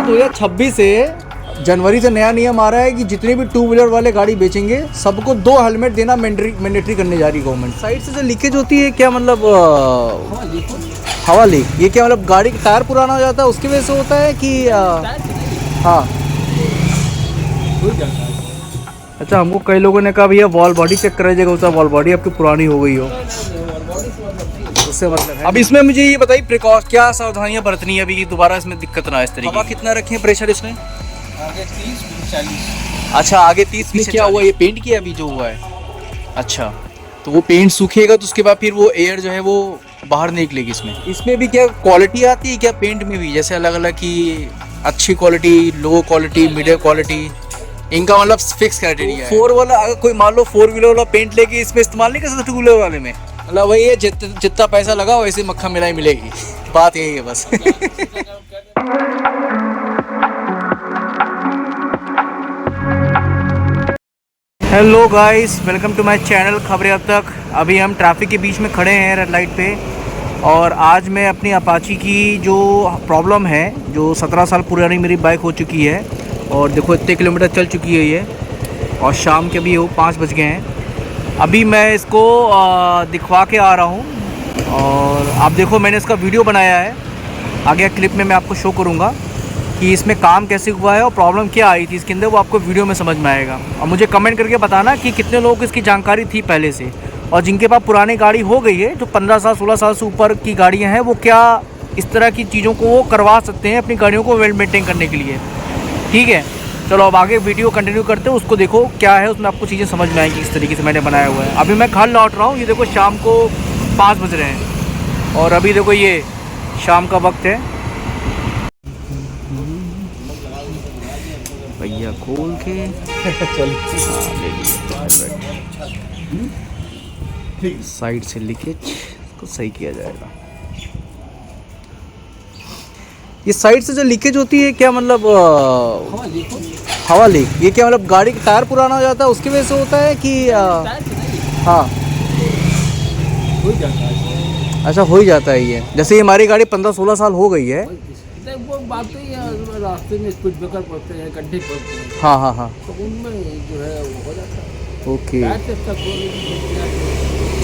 2026 से जनवरी से नया नियम आ रहा है कि जितने भी टू व्हीलर वाले गाड़ी बेचेंगे सबको 2 हेलमेट देना मैंडेटरी करने जा रही है गवर्नमेंट। साइड से जो लीकेज होती है क्या मतलब हवा लीक, ये क्या मतलब गाड़ी का टायर पुराना हो जाता है उसकी वजह से होता है कि हाँ। अच्छा, हमको कई लोगों ने कहा भैया वॉल बॉडी चेक कराइएगा, उसका वॉल बॉडी आपकी पुरानी हो गई हो, उससे मतलब है। अब इसमें मुझे ये बताइए क्या सावधानियां बरतनी है अभी कि दोबारा इसमें दिक्कत ना इस तरीके। हवा कितना रखें प्रेशर इसमें? आगे 30-40। अच्छा, आगे 30 में क्या हुआ, ये पेंट किया अभी जो हुआ है? अच्छा, तो वो पेंट सूखेगा तो उसके बाद फिर वो एयर जो है वो बाहर निकलेगी इसमें भी क्या क्वालिटी आती है क्या पेंट में भी, जैसे अलग अलग की अच्छी quality, low quality, medium quality, इनका मतलब फिक्स क्राइटेरिया है? 4 वाला अगर कोई मान लो 4 व्हीलर वाला पेंट लेके इसमें इस्तेमाल नहीं कर सकता 2 व्हीलर वाले में, मतलब वही है जितना पैसा लगा वैसे मक्खा मिलाई मिलेगी, बात यही है बस। Hello guys, welcome to my channel खबरें अब तक। अभी हम ट्रैफिक के बीच में खड़े हैं रेड लाइट पे, और आज मैं अपनी अपाची की जो प्रॉब्लम है, जो 17 साल पुरानी मेरी बाइक हो चुकी है और देखो इतने किलोमीटर चल चुकी है ये, और शाम के भी वो 5 बज गए हैं। अभी मैं इसको दिखवा के आ रहा हूँ और आप देखो मैंने इसका वीडियो बनाया है, आगे क्लिप में मैं आपको शो करूँगा कि इसमें काम कैसे हुआ है और प्रॉब्लम क्या आई थी इसके अंदर, वो आपको वीडियो में समझ में आएगा। और मुझे कमेंट करके बताना कि कितने लोगों को इसकी जानकारी थी पहले से, और जिनके पास पुरानी गाड़ी हो गई है, जो 15 साल 16 साल से ऊपर की गाड़ियां हैं, वो क्या इस तरह की चीज़ों को वो करवा सकते हैं अपनी गाड़ियों को वेल मेंटेन करने के लिए। ठीक है, चलो अब आगे वीडियो कंटिन्यू करते हैं, उसको देखो क्या है उसमें, आपको चीज़ें समझ में आएंगी किस तरीके से मैंने बनाया हुआ है। अभी मैं घर लौट रहा हूँ, ये देखो शाम को 5 बज रहे हैं और अभी देखो ये शाम का वक्त है। भैया खोल के साइड से लीकेज को सही किया जाएगा। ये साइड से जो लीकेज होती है क्या मतलब हवा लीक, ये क्या मतलब गाड़ी का टायर पुराना हो जाता है उसकी वजह से होता है कि हाँ? अच्छा, हो ही जाता है ये, जैसे हमारी गाड़ी 15-16 साल हो गई है, वो बात तो ये रास्ते में स्पीड ब्रेकर पड़ते हैं, गड्ढे पड़ते हैं, हाँ हाँ हाँ, तो उनमें जो है वो हो जाता है। ओके,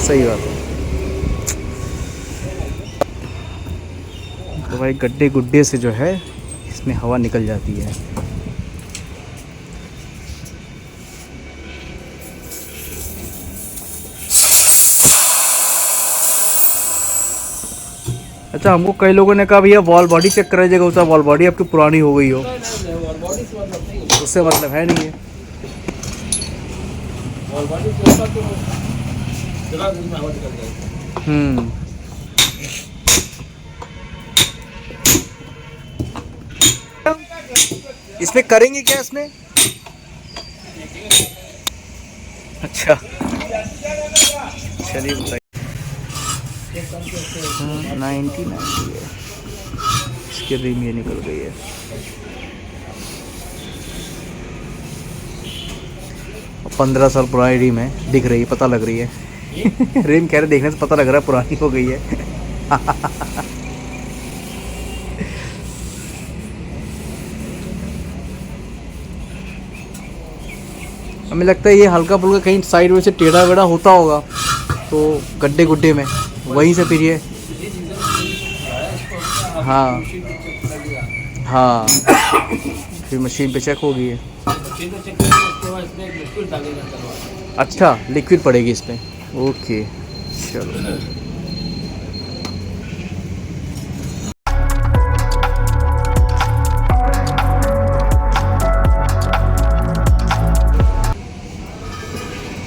सही बात है। तो भाई गड्ढे गुड्ढे से जो है इसमें हवा निकल जाती है। अच्छा, हमको कई लोगों ने कहा भैया वॉल बॉडी चेक कराइएगा, उसका वॉल बॉडी आपकी पुरानी हो गई हो, उससे मतलब है नहीं है। इसमें करेंगे क्या इसमें? अच्छा, चलिए बताइए। 90 है, इसकी रिम ये निकल गई है। और 15 साल पुरानी रिम है, दिख रही है, पता लग रही है। रिम कह रहे देखने से पता लग रहा है पुरानी हो गई है। हमें लगता है ये हल्का फुल्का कहीं साइड में से टेढ़ा वेढ़ा होता होगा, तो गड्ढे गुड्ढे में वहीं से फिर ये हाँ हाँ फिर मशीन पे चेक होगी ये। अच्छा, लिक्विड पड़ेगी इस पर, ओके चलो।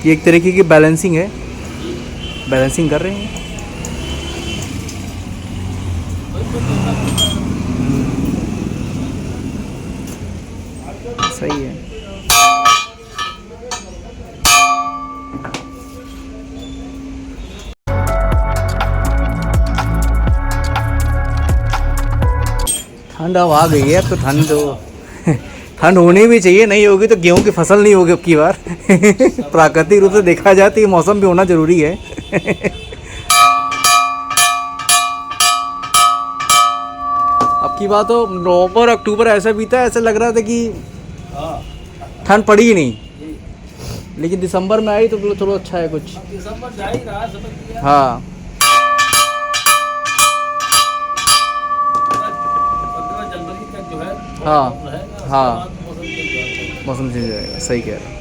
ये एक तरीके की बैलेंसिंग है, बैलेंसिंग कर रहे हैं। सही है। ठंड अब आ गई है, अब तो ठंड होनी भी चाहिए, नहीं होगी तो गेहूं की फसल नहीं होगी अब की बार। प्राकृतिक रूप से देखा जाए तो ये मौसम भी होना जरूरी है। अब की बात हो, नवंबर अक्टूबर ऐसा बीता, ऐसा लग रहा था कि हाँ ठंड पड़ी ही नहीं, जी। लेकिन दिसंबर में आई तो बोलो चलो अच्छा है कुछ। अब दिसंबर जा ही रहा है, समझ लिया। हाँ 15 जनवरी तक जो है हाँ मौसम रहेगा, उसके हाँ, बाद मौसम चेंज हो जाता है। मौसम चेंज हो जाएगा, सही कह रहे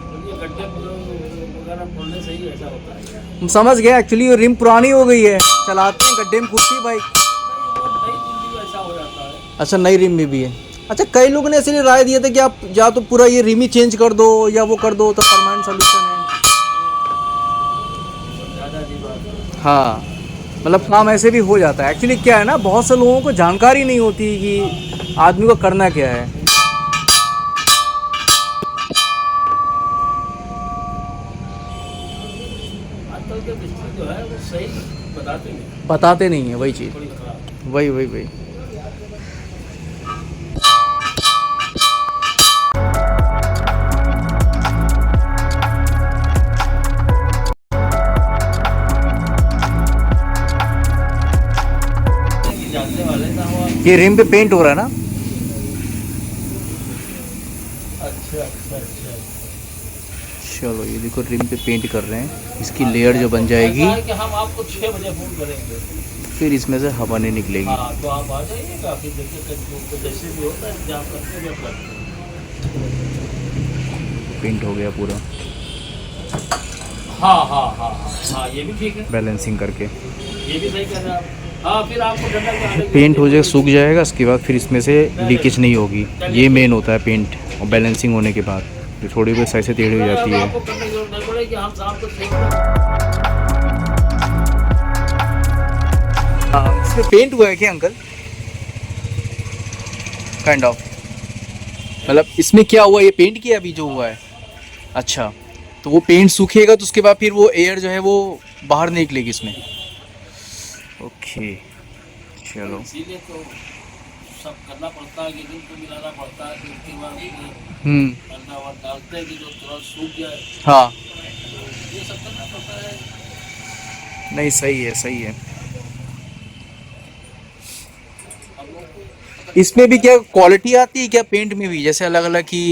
तो ये गड्ढे वगैरह खोलने से ही ऐसा होता है। हो। हम समझ गए, एक्चुअली रिम पुरानी हो गई है, चलाते हैं गड्ढे में कूदती है बाइक। नहीं, वो नई दिन भी ऐसा हो जाता है। अच्छा, नई रिम में भी है। अच्छा, कई लोगों ने इसलिए राय दिया था कि आप या तो पूरा ये रिम ही चेंज कर दो या वो कर दो, तो परमानेंट सोल्यूशन है। ज़्यादा जी बात। हाँ, मतलब काम ऐसे भी हो जाता है। एक्चुअली क्या है ना, बहुत से लोगों को जानकारी नहीं होती कि आदमी को करना क्या है। आजकल के मिस्त्री जो है वो सही बताते नहीं, बताते नहीं है, वही चीज़, थोड़ी खराब। वही वही वही। कि जानने वाले ना हो आप। ये रिम पे पेंट हो रहा है ना। अच्छा अच्छा अच्छा। चलो ये देखो, रिम पे पेंट कर रहे हैं, इसकी लेयर जो बन जाएगी, ऐसा है कि हम आपको 6 बजे फ़ोन करेंगे। फिर इसमें से हवा नहीं निकलेगी। हाँ तो आप आ जाइएगा, फिर देखिए कंट्रोल तो जैसे भी होता है इंतजाम करते हुए करते हैं। पेंट हो गया पूरा, हाँ हाँ हाँ हाँ हाँ, ये भी ठीक है, बैलेंसिंग करके। ये भी सही कह रहे हैं आप। हाँ फिर आपको डंडा के आने की पेंट हो जाएगा, सूख जाएगा, उसके बाद फिर इसमें से लीकेज नहीं होगी। ये मेन होता है पेंट और बैलेंसिंग होने के बाद, जो थोड़ी बहुत सही से टेढ़ी हो जाती है। आपको करने की जरूरत नहीं पड़ेगी, हम शाम को 6 बजे। इसमें पेंट हुआ है क्या अंकल? काइंड ऑफ, मतलब इसमें क्या हुआ, ये पेंट किया अभी जो हुआ है? अच्छा, तो वो पेंट सूखेगा तो उसके बाद फिर वो एयर जो है वो बाहर नहीं निकलेगी इसमें। ओके, चलो। इसीलिए तो सब करना पड़ता है कि दिन को मिलाना पड़ता है, फिर उसके बाद अंडा और डालते हैं कि जो तुरंत सूख जाए, हाँ, ये सब करना पड़ता है। नहीं सही है, सही है। हम लोग को इसमें भी क्या क्वालिटी आती है क्या, पेंट में भी जैसे अलग अलग की,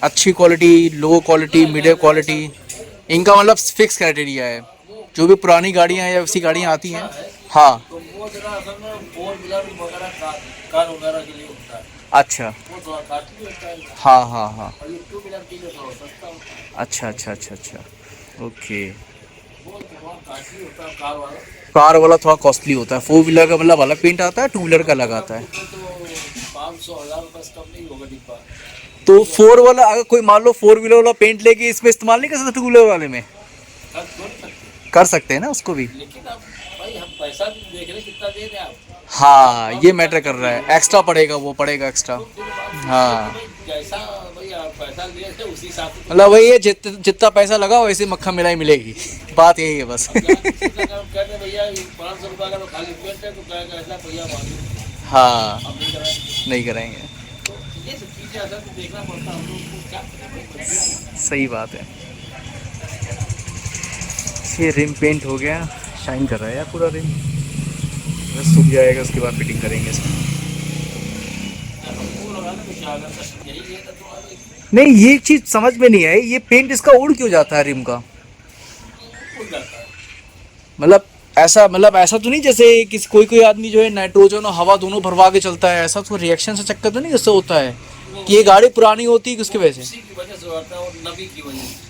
अच्छी quality, low quality, medium quality, इनका मतलब फिक्स क्राइटेरिया है? जो भी पुरानी गाड़ियाँ हैं या वैसी गाड़ियाँ आती हैं। हाँ, तो वो जरा असल में 4 व्हीलर वगैरह कार वगैरह के लिए होता है, अच्छा, वो थोड़ा कॉस्टली होता है। हाँ हाँ हाँ, और ये 2 व्हीलर के लिए थोड़ा सस्ता होता है। अच्छा अच्छा अच्छा अच्छा, ओके। वो थोड़ा कॉस्टली होता है कार वाला। कार वाला थोड़ा कॉस्टली होता है, 4 व्हीलर का मतलब अलग पेंट आता है, 2 व्हीलर का अलग आता है। उसमें तो 500-1000 रुपये से कम नहीं होगा डिब्बा। तो 4 वाला, अगर कोई मान लो 4 व्हीलर वाला पेंट लेके इसमें इस्तेमाल नहीं कर सकता 2 व्हीलर वाले में? कर थोड़ी सकते, कर सकते हैं ना उसको भी। लेकिन अब भाई हम पैसा भी देख रहे हैं कितना दे रहे हैं आप। हाँ, ये मैटर कर रहा है, एक्स्ट्रा पड़ेगा, वो पड़ेगा एक्स्ट्रा। तो फिर बात हाँ, भाई जैसा भाई आप पैसा दिए थे उसी हिसाब से मतलब वही है, जितना पैसा लगा वैसे मक्खन मिलाई मिलेगी। बात यही है बस। कहते भैया 500 रुपये का तो खाली पेट है, तो कहेगा ऐसा भैया मांगे, हाँ, हम नहीं कराएंगे। नहीं कराएंगे, तो ये सब चीज़ें असल में देखना पड़ता है हम लोग को, क्या करें। सही बात है। ये रिम पेंट हो गया, शाइन कर रहा है यार पूरा रिम, बस सूख जाएगा उसके बाद फिटिंग करेंगे इसमें। हमको लगा ना कुछ अगर कष्ट यही है तो आगे नहीं, ये चीज़ समझ में नहीं आई, ये पेंट इसका उड़ क्यों जाता है रिम का? उड़ जाता है। मतलब ऐसा तो नहीं जैसे किसी कोई आदमी जो है नाइट्रोजन और हवा दोनों भरवा के चलता है, ऐसा तो रिएक्शन से चक्कर तो नहीं जैसे होता है कि ये गाड़ी पुरानी होती है उसकी वजह से? उसी की वजह से होता है और नमी की वजह से।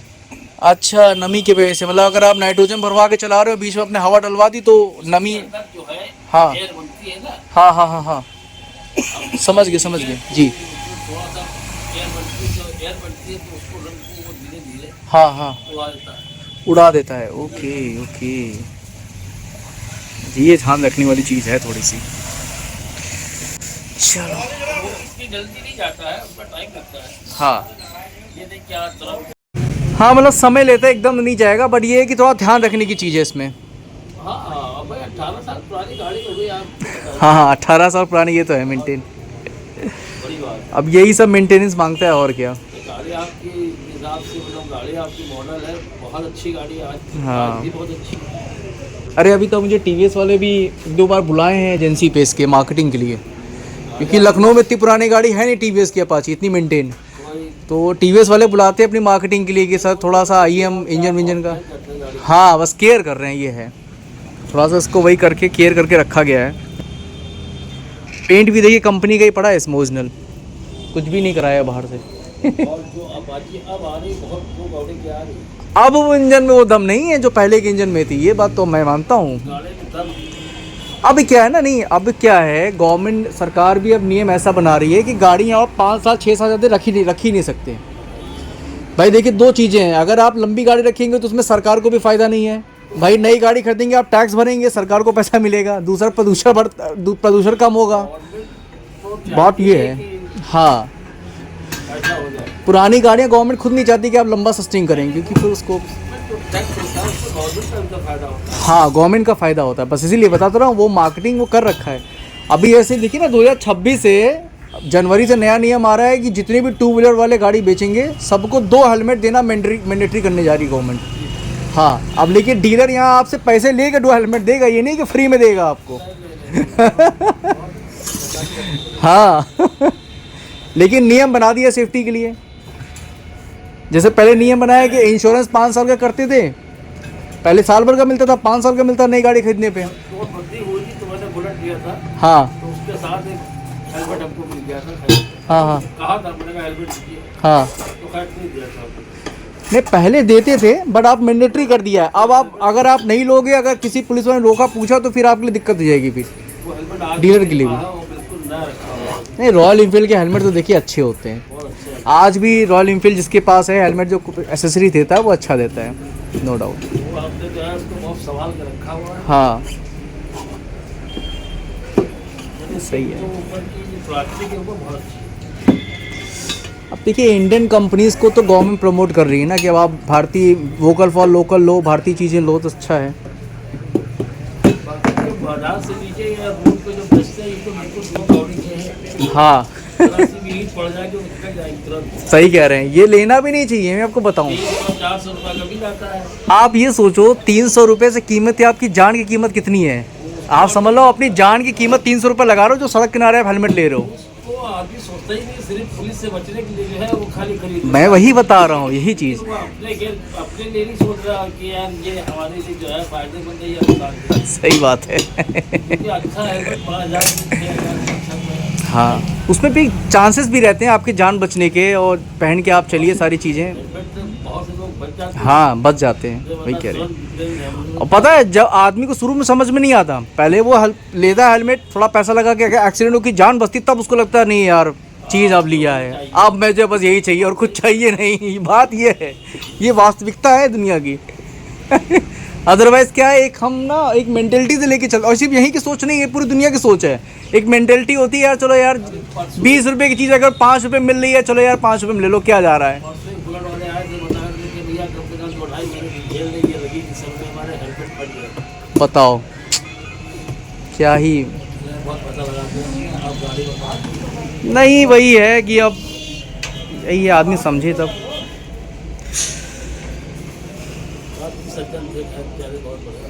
अच्छा, नमी की वजह से, मतलब अगर आप नाइट्रोजन भरवा के चला रहे हो, बीच में अपने हवा डलवा दी तो नमी। अंदर जो है हाँ एयर बनती है ना, हाँ हाँ हाँ हाँ, समझ गए जी। थोड़ा सा एयर बनती है, तो एयर बनती है तो उसको रंग को वो धीरे धीरे हाँ हाँ, उड़ा देता है। उड़ा देता है, ओके ओके। ये ध्यान रखने वाली चीज़ है थोड़ी सी। चलो, वो इतनी जल्दी नहीं जाता है, उसका टाइम लगता है। हाँ ये देख क्या तुरंत। हाँ, मतलब समय लेता है, एकदम नहीं जाएगा, बट ये है कि थोड़ा ध्यान रखने की चीज़ है इसमें। हाँ हाँ भाई 18 साल पुरानी गाड़ी हो गई आप। हाँ हाँ, 18 साल पुरानी, ये तो है मेंटेन। बड़ी बात अब यही सब मेंटेनेंस मांगता है, और क्या। है। गाड़ी आपकी हिसाब से मतलब गाड़ी आपकी मॉडल है, बहुत अच्छी गाड़ी है आज। हाँ। आज भी बहुत अच्छी है। अरे अभी तो मुझे टीवीएस वाले भी 2 बार बुलाए हैं एजेंसी पे इसके मार्केटिंग के लिए, क्योंकि लखनऊ में इतनी पुरानी गाड़ी है नहीं टीवीएस की अपाची इतनी मेंटेन, तो टीवीएस वाले बुलाते हैं अपनी मार्केटिंग के लिए कि सर थोड़ा सा आइए हम इंजन विंजन का, हाँ बस केयर कर रहे हैं, ये है थोड़ा सा इसको वही करके केयर करके रखा गया है। पेंट भी देखिए कंपनी का ही पड़ा है इसमें ओरिजिनल, कुछ भी नहीं कराया बाहर से। और जो अपाची अब आ रही बहुत वो गाड़ी क्या आ रही अब वो इंजन में वो दम नहीं है जो पहले के इंजन में थी, ये बात तो मैं मानता हूँ। गाड़ी में तब अब क्या है ना, नहीं अब क्या है, गवर्नमेंट सरकार भी अब नियम ऐसा बना रही है कि गाड़ियाँ आप 5 साल 6 साल ज़्यादा रख ही नहीं सकते। भाई देखिए 2 चीज़ें हैं, अगर आप लंबी गाड़ी रखेंगे तो उसमें सरकार को भी फ़ायदा नहीं है, भाई नई गाड़ी खरीदेंगे आप टैक्स भरेंगे सरकार को पैसा मिलेगा, दूसरा प्रदूषण कम होगा, बात ये है। हाँ ऐसा हो जाए पुरानी गाड़ियाँ गवर्नमेंट खुद नहीं चाहती कि आप लंबा सस्टेन करें, क्योंकि फिर उसको तो टैक्स होता है उसको गवर्नमेंट का उनका फायदा होता है। हाँ गवर्नमेंट का फ़ायदा होता है, बस इसीलिए बताता रहा हूँ, वो मार्केटिंग वो कर रखा है। अभी ऐसे देखिए ना 2026 से जनवरी से नया नियम आ रहा है कि जितने भी 2 व्हीलर वाले गाड़ी बेचेंगे सबको 2 हेलमेट देना मैंडेटरी करने जा रही गवर्नमेंट। हाँ अब लेकिन डीलर यहाँ आपसे पैसे लेके 2 हेलमेट देगा, ये नहीं कि फ्री में देगा आपको। हाँ लेकिन नियम बना दिया सेफ्टी के लिए, जैसे पहले नियम बनाया कि इंश्योरेंस 5 साल का करते थे, पहले साल भर का मिलता था, 5 साल का मिलता नई गाड़ी खरीदने पे। तो बंदी हुई थी तो मैंने बुलेट लिया था, हाँ तो उसके साथ एक हेलमेट हमको मिल गया था। हाँ हाँ कहा था मैंने कहा हेलमेट दीजिए, हाँ तो खैर नहीं दिया था। नहीं पहले देते थे बट आप मैंडेटरी कर दिया है। अब आप अगर आप नहीं लोगे, अगर किसी पुलिस वाले ने रोका पूछा तो फिर आपके लिए दिक्कत हो जाएगी फिर वो हेलमेट आज डीलर के लिए भी। वो बिल्कुल नया रखा हुआ है, नहीं रॉयल इनफील्ड के हेलमेट तो देखिए अच्छे होते हैं, बहुत अच्छा है। आज भी रॉयल इनफील्ड जिसके पास है हेलमेट जो एसेसरी देता है वो अच्छा देता है, नो डाउट। वो आपने जो है उसको बहुत संभाल के रखा हुआ है। हाँ सही है। तो ऊपर की जो प्लास्टिक है वो बहुत अच्छी है। अब देखिए इंडियन कंपनीज़ को तो गवर्नमेंट प्रमोट कर रही है ना कि अब आप भारतीय वोकल फॉर लोकल लो, भारतीय चीज़ें लो तो अच्छा है। बाकी जो बाजार से नीचे या रोड पे जो बेचते हैं ये तो बिल्कुल दो कौड़ी के हैं। हाँ जरा सी भी हीट पड़ जाएगी उसका जाएगी तुरंत। सही कह रहे हैं, ये लेना भी नहीं चाहिए, मैं आपको बताऊं। 400 रुपये का भी जाता है। आप ये सोचो 300 रुपये से कीमत है, आपकी जान की कीमत कितनी है, आप समझ लो अपनी जान की कीमत 300 रुपये लगा रहे हो जो सड़क किनारे आप हेलमेट ले रहे हो। वो आदमी सोचता ही नहीं, सिर्फ पुलिस से बचने के लिए जो है वो खाली खरीद। मैं वही बता रहा हूँ, यही चीज़। वो अपने लिए नहीं सोच रहा कि यार ये हमारे लिए जो है फायदेमंद है या नुकसान। सही बात है। क्योंकि अच्छा है 5,000 6,000 हाँ उसमें भी चांसेस भी रहते हैं आपकी जान बचने के, और पहन के आप चलिए सारी चीज़ें। बहुत से लोग बच जाते हैं। हाँ बच जाते हैं, वही कह रहे हैं। हैं। और पता है जब आदमी को शुरू में समझ में नहीं आता, पहले वो लेता हेलमेट थोड़ा पैसा लगा के अगर एक्सीडेंट हो की जान बचती तब उसको लगता है नहीं यार चीज़ अब लिया है, अब मुझे बस यही चाहिए और कुछ चाहिए नहीं। बात ये है, ये वास्तविकता है दुनिया की। अदरवाइज क्या है, एक हम ना एक मेंटेलिटी से लेके चलते, और सिर्फ यही की सोच नहीं है, पूरी दुनिया की सोच है। एक मेंटेलिटी होती है यार चलो यार 20 रुपये की चीज़ अगर 5 रुपये मिल रही है, चलो यार 5 रुपये में ले लो, क्या जा रहा है। परसों एक बुलेट वाले आए थे, बता रहे थे कि भैया कम से कम 2-2.5 महीने की जेल नहीं ये लगी कि सब में हमारे हेलमेट फट गए। बताओ क्या ही। बहुत पता लगाते हैं आप गाड़ी बता। नहीं वही है कि अब यही आदमी समझे तब। काफ़ी सज्जन थे, खैर बहुत बढ़िया।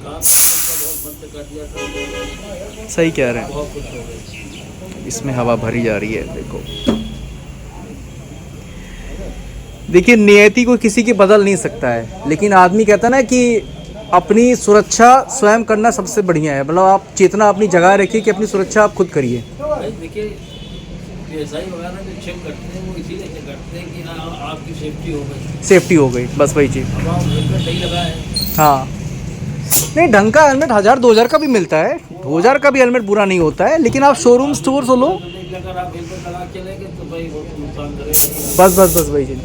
काम बहुत बंद कर दिया था, सही कह रहे हैं, बहुत खुश हो गए। इसमें हवा भरी जा रही है। देखो देखिए नियति को किसी की बदल नहीं सकता है, लेकिन आदमी कहता है ना कि अपनी सुरक्षा स्वयं करना सबसे बढ़िया है। मतलब आप चेतना अपनी जगह रखिए कि अपनी सुरक्षा आप खुद करिए। भाई देखिए एसआई वगैरह जो चेक करते हैं वो इसीलिए चेक करते हैं कि आपकी सेफ्टी हो गई, सेफ्टी हो गई, बस वही चीज़। अब आप हेलमेट नहीं लगाए। हाँ नहीं ढंग का हेलमेट 1000-2000 का भी मिलता है, 2000 का भी हेलमेट बुरा नहीं होता है, लेकिन आप शोरूम स्टोर से लो। अगर आप हेलमेट लगा के चलेंगे तो भाई बहुत नुकसान करेगा। बस वही चीज़।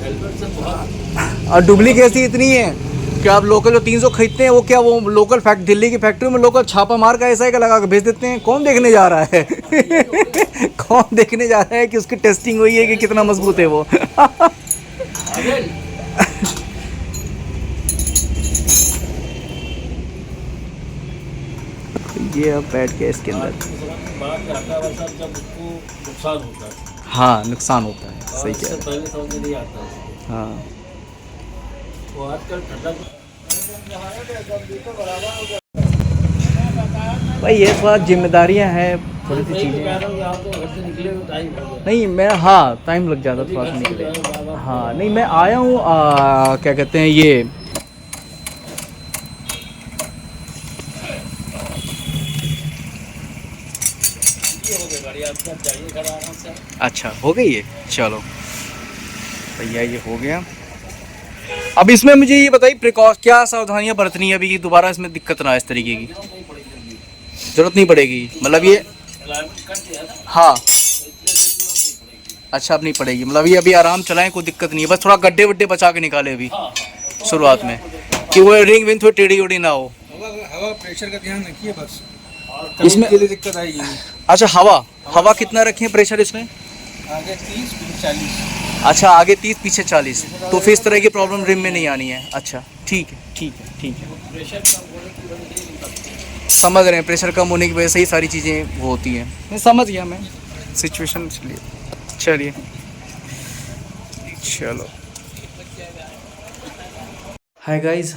हेलमेट से बहुत और डुप्लीकेसी इतनी है कि आप लोकल जो 300 खरीदते हैं वो क्या वो लोकल दिल्ली की फैक्ट्री में लोकल छापा मार का ऐसा ही का लगा के भेज देते हैं। कौन देखने जा रहा है? कौन देखने जा रहा है कि उसकी टेस्टिंग हुई है कि कितना मजबूत है वो? ये अब बैठ के इसके अंदर जब उसको नुकसान होता है। हाँ नुकसान होता है, सही कह रहे हैं। पहले समझ नहीं आता है। हाँ वो आजकल ठंडा भाई ये थोड़ा जिम्मेदारियां हैं, थोड़ी सी चीज़ें। आप तो घर से निकले हो टाइम हो गया। नहीं मैं, हाँ टाइम लग जाता थोड़ा सा घर से निकले। गए हो बाबा। हाँ नहीं मैं आया हूँ, क्या कहते हैं ये, ये हो गया गाड़ी आपका, जाइए घर आराम से। अच्छा हो गई है, चलो भैया ये हो गया। अब इसमें मुझे ये बताइए क्या सावधानियां बरतनी है अभी कि दोबारा इसमें दिक्कत ना आए इस तरीके की। जरूरत नहीं पड़ेगी जल्दी। जरूरत नहीं पड़ेगी मतलब ये, अलाइनमेंट कर दिया ना, हाँ तो इसलिए जल्दी जरूरत नहीं पड़ेगी। अच्छा अब नहीं पड़ेगी, मतलब ये अभी आराम चलाएं, कोई दिक्कत नहीं है, बस थोड़ा गड्ढे वड्ढे बचा के निकाले अभी हाँ हाँ, शुरुआत में, कि वो रिंग विंग थोड़ी टेढ़ी उड़ी ना हो। हवा प्रेशर का ध्यान रखिए बस, इसमें के लिए दिक्कत आएगी नहीं। अच्छा हवा कितना रखें प्रेशर इसमें? आगे 30 फिर 40। अच्छा आगे 30 पीछे 40, तो फिर इस तरह की प्रॉब्लम रिम में नहीं आनी है। अच्छा ठीक है ठीक है ठीक है, प्रेशर कम होने की वजह से ये दिक्कत है। समझ रहे हैं, प्रेशर कम होने की वजह से ही सारी चीज़ें वो होती हैं। मैं समझ गया मैं सिचुएशन, इसलिए चलिए चलो। हाय गाइस,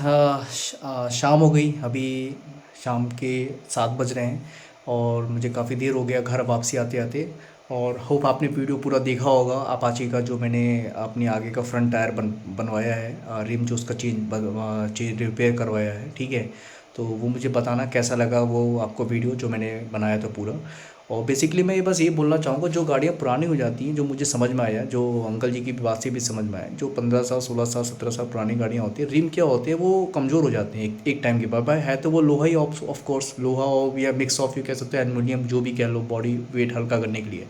शाम हो गई, अभी शाम के 7 बज रहे हैं और मुझे काफ़ी देर हो गया घर वापसी आते आते। और होप आपने वीडियो पूरा देखा होगा अपाची का, जो मैंने अपने आगे का फ्रंट टायर बनवाया है, रिम जो उसका चेंज रिपेयर करवाया है, ठीक है। तो वो मुझे बताना कैसा लगा वो आपको वीडियो जो मैंने बनाया था पूरा। और बेसिकली मैं बस ये बोलना चाहूँगा, जो गाड़ियाँ पुरानी हो जाती हैं, जो मुझे समझ में आया, जो अंकल जी की बात से भी समझ में आया, जो 15 साल 16 साल 17 साल पुरानी गाड़ियाँ होती हैं, रिम क्या होते हैं वो कमज़ोर हो जाते हैं एक टाइम के बाद। भाई है तो वो लोहा ही, ऑफ कोर्स लोहा हो या मिक्स ऑफ यू कह सकते हैं, एल्युमिनियम जो भी कह लो, बॉडी वेट हल्का करने के लिए,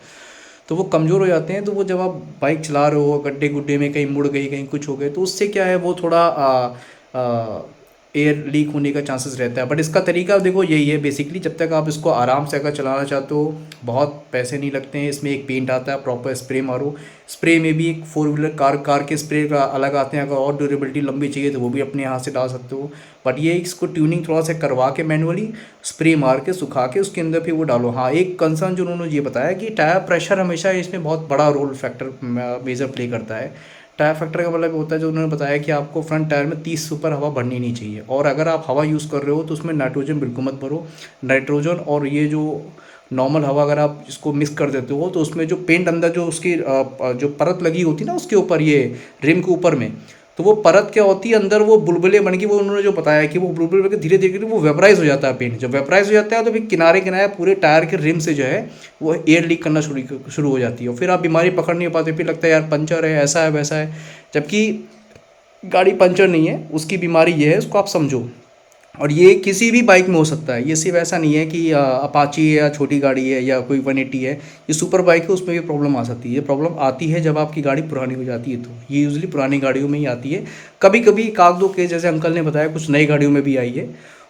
तो वो कमज़ोर हो जाते हैं। तो वो जब आप बाइक चला रहे हो, गड्ढे गुड्ढे में कहीं मुड़ गई, कहीं कुछ हो गए, तो उससे क्या है वो थोड़ा एयर लीक होने का चांसेस रहता है। बट इसका तरीका देखो यही है बेसिकली, जब तक आप इसको आराम से अगर चलाना चाहते हो, बहुत पैसे नहीं लगते हैं। इसमें एक पेंट आता है प्रॉपर, स्प्रे मारो। स्प्रे में भी एक 4 व्हीलर कार के स्प्रे का अलग आते हैं, अगर और ड्यूरेबिलिटी लंबी चाहिए तो वो भी अपने हाथ से डाल सकते हो। बट ये इसको ट्यूनिंग थोड़ा सा करवा के मैनुअली स्प्रे मार के सुखा के उसके अंदर फिर वो डालो। हाँ एक कंसर्न जो उन्होंने ये बताया कि टायर प्रेशर हमेशा इसमें बहुत बड़ा रोल फैक्टर मेजर प्ले करता है। टायर फैक्टर का मतलब होता है, जो उन्होंने बताया कि आपको फ्रंट टायर में 30 से ऊपर हवा भरनी नहीं चाहिए। और अगर आप हवा यूज़ कर रहे हो तो उसमें नाइट्रोजन बिल्कुल मत भरो। नाइट्रोजन और ये जो नॉर्मल हवा अगर आप इसको मिक्स कर देते हो तो उसमें जो पेंट अंदर जो उसकी जो परत लगी होती है ना उसके ऊपर, ये रिम के ऊपर में, तो वो परत क्या होती है अंदर वो बुलबुले बन के, वो उन्होंने जो बताया कि वो बुलबुले बन के धीरे धीरे वो वेपराइज हो जाता है पेंट। जब वेपराइज हो जाता है तो फिर किनारे किनारे पूरे टायर के रिम से जो है वो एयर लीक करना शुरू हो जाती है। और फिर आप बीमारी पकड़ नहीं पाते, फिर लगता है यार पंचर है, ऐसा है वैसा है, जबकि गाड़ी पंचर नहीं है, उसकी बीमारी ये है, उसको आप समझो। और ये किसी भी बाइक में हो सकता है, ये सिर्फ ऐसा नहीं है कि अपाची है या छोटी गाड़ी है या कोई 180 है, ये सुपर बाइक है उसमें भी प्रॉब्लम आ सकती है। ये प्रॉब्लम आती है जब आपकी गाड़ी पुरानी हो जाती है, तो ये यूजुअली पुरानी गाड़ियों में ही आती है। कभी कभी एक दो केस जैसे अंकल ने बताया कुछ नई गाड़ियों में भी आई है,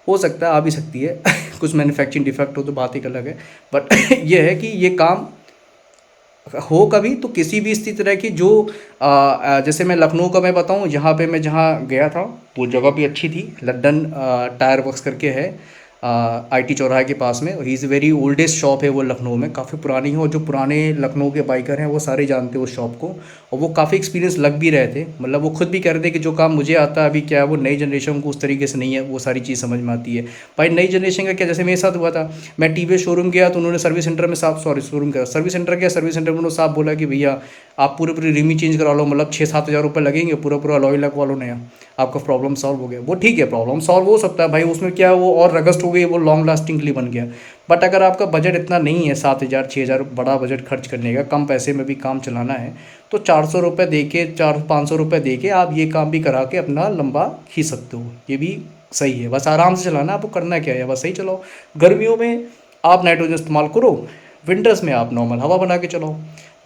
हो सकता है आ भी सकती है कुछ मैन्युफैक्चरिंग डिफेक्ट हो तो बात एक अलग है। बट ये है कि ये काम हो कभी तो किसी भी इसी तरह की जो जैसे मैं लखनऊ का मैं बताऊं, जहाँ पे मैं जहाँ गया था वो जगह भी अच्छी थी, लड्डन टायर वर्क्स करके है आईटी चौराहे के पास में। He is very oldest shop है वो लखनऊ में, काफ़ी पुरानी है। और जो पुराने लखनऊ के बाइकर हैं वो सारे जानते हैं उस शॉप को, और वो काफ़ी एक्सपीरियंस लग भी रहे थे। मतलब वो खुद भी कह रहे थे कि जो काम मुझे आता है अभी क्या है वो नई जनरेशन को उस तरीके से नहीं है, वो सारी चीज़ समझ में आती है। भाई नई जनरेशन का क्या, जैसे मेरे साथ हुआ था, मैं टीवीएस शोरूम गया तो उन्होंने सर्विस सेंटर में सर्विस सेंटर गया, सर्विस सेंटर में उन्होंने साफ बोला कि भैया आप पूरी रिमी चेंज करा लो, मतलब 6-7 हज़ार रुपये लगेंगे, पूरा अलॉय लगवा लो नया, आपका प्रॉब्लम सॉल्व हो गया। वो ठीक है, प्रॉब्लम सॉल्व हो सकता है भाई, उसमें क्या वो और रगस्ट हो गई, वो लॉन्ग लास्टिंग के लिए बन गया। बट अगर आपका बजट इतना नहीं है 7,000 6,000 बड़ा बजट खर्च करने का, कम पैसे में भी काम चलाना है, तो 400 रुपये दे के 400-500 रुपये दे के आप ये काम भी करा के अपना लंबा खींच सकते हो, ये भी सही है। बस आराम से चलाना, आपको करना क्या है, बस सही चलाओ। गर्मियों में आप नाइट्रोजन इस्तेमाल करो, विंटर्स में आप नॉर्मल हवा बना के चलाओ,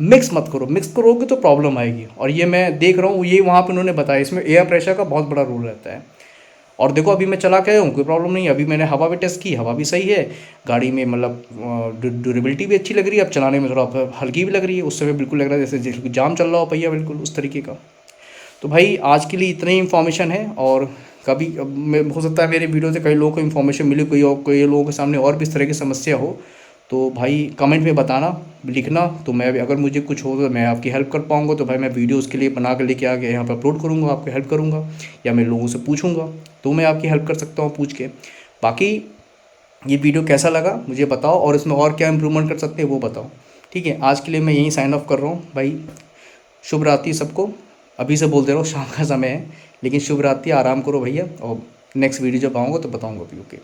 मिक्स मत करो। मिक्स करोगे तो प्रॉब्लम आएगी। और ये मैं देख रहा हूँ, ये वहाँ पे उन्होंने बताया, इसमें एयर प्रेशर का बहुत बड़ा रोल रहता है। और देखो अभी मैं चला के आया हूँ, कोई प्रॉब्लम नहीं है। अभी मैंने हवा भी टेस्ट की, हवा भी सही है गाड़ी में, मतलब ड्यूरेबिलिटी भी अच्छी लग रही है। अब चलाने में थोड़ा हल्की भी लग रही है, उस समय बिल्कुल लग रहा है जैसे जाम चल रहा हो पहिया, बिल्कुल उस तरीके का। तो भाई आज के लिए इतना ही इन्फॉर्मेशन है, और कभी हो सकता है मेरे वीडियो से कई लोगों को इन्फॉर्मेशन मिले, कोई लोगों के सामने और भी इस तरह की समस्या हो, तो भाई कमेंट में बताना, लिखना, तो मैं भी अगर मुझे कुछ हो तो मैं आपकी हेल्प कर पाऊँगा तो भाई मैं वीडियो उसके लिए बना कर लेके आ गया यहाँ पर अपलोड करूँगा, आपकी हेल्प करूँगा, या मैं लोगों से पूछूँगा तो मैं आपकी हेल्प कर सकता हूँ पूछ के। बाकी ये वीडियो कैसा लगा मुझे बताओ, और इसमें और क्या इम्प्रूवमेंट कर सकते हैं वो बताओ। ठीक है, आज के लिए मैं यहीं साइन ऑफ कर रहा हूँ भाई। शुभ रात्रि सबको। अभी से बोल दे रहा हूँ, शाम का समय है, लेकिन शुभ रात्रि, आराम करो भैया, और नेक्स्ट वीडियो जब आऊँगा तो बताऊँगा भी। ओके।